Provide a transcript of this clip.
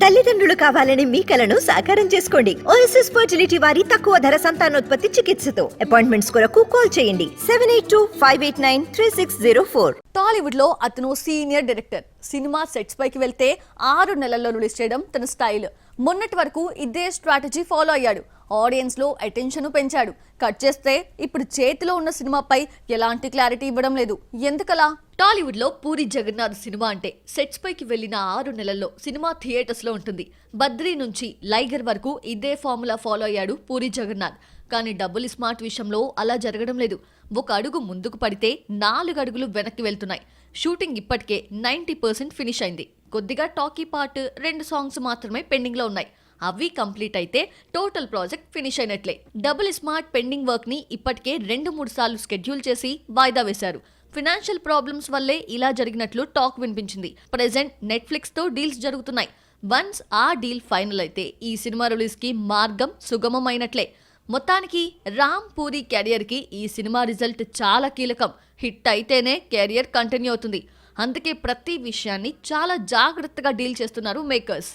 తల్లిదండ్రులు కావాలని మీ కలను సాకారం చేసుకోండి. ఓఎస్ఎస్ ఫర్టిలిటీ వారి తక్కువ ధర సంతానోత్పత్తి చికిత్సతో అపాయింట్మెంట్స్ కొరకు కాల్ చేయండి 7825893604. టాలీవుడ్ లో అతను సీనియర్ డైరెక్టర్. సినిమా సెట్స్ పైకి వెళ్తే 6 నెలల్లో రిలీజ్ చేయడం తన స్టైల్. మొన్నటి వరకు ఇదే స్ట్రాటజీ ఫాలో అయ్యాడు. ఆడియన్స్ లో అటెన్షన్ పెంచాడు. కట్ చేస్తే ఇప్పుడు చేతిలో ఉన్న సినిమాపై ఎలాంటి క్లారిటీ ఇవ్వడం లేదు. ఎందుకలా? టాలీవుడ్ లో పూరి జగన్నాథ్ సినిమా అంటే సెట్స్ పైకి వెళ్లిన 6 నెలల్లో సినిమా థియేటర్స్ లో ఉంటుంది. బద్రీ నుంచి లైగర్ వరకు ఇదే ఫార్ములా ఫాలో అయ్యాడు పూరి జగన్నాథ్. కానీ డబుల్ స్మార్ట్ విషయంలో అలా జరగడం లేదు. ఒక అడుగు ముందుకు పడితే 4 అడుగులు వెనక్కి వెళ్తున్నాయి. షూటింగ్ ఇప్పటికే 90% ఫినిష్ అయింది. కొద్దిగా టాకీ పార్ట్ 2 సాంగ్స్ మాత్రమే పెండింగ్ లో ఉన్నాయి. అవి కంప్లీట్ అయితే టోటల్ ప్రాజెక్ట్ ఫినిష్ అయినట్లే. డబుల్ స్మార్ట్ పెండింగ్ వర్క్ ని ఇప్పటికే 2-3 సార్లు స్కెడ్యూల్ చేసి వాయిదా వేశారు. ఫినాన్షియల్ ప్రాబ్లమ్స్ వల్లే ఇలా జరిగినట్లు టాక్ వినిపించింది. ప్రెజెంట్ నెట్ఫ్లిక్స్ తో డీల్స్ జరుగుతున్నాయి. వన్స్ ఆ డీల్ ఫైనల్ అయితే ఈ సినిమా రిలీజ్ కి మార్గం సుగమమైనట్లే. మొత్తానికి రామ్ పూరి కెరియర్ కి ఈ సినిమా రిజల్ట్ చాలా కీలకం. హిట్ అయితేనే కెరియర్ కంటిన్యూ అవుతుంది. అందుకే ప్రతి విషయాన్ని చాలా జాగ్రత్తగా డీల్ చేస్తున్నారు మేకర్స్.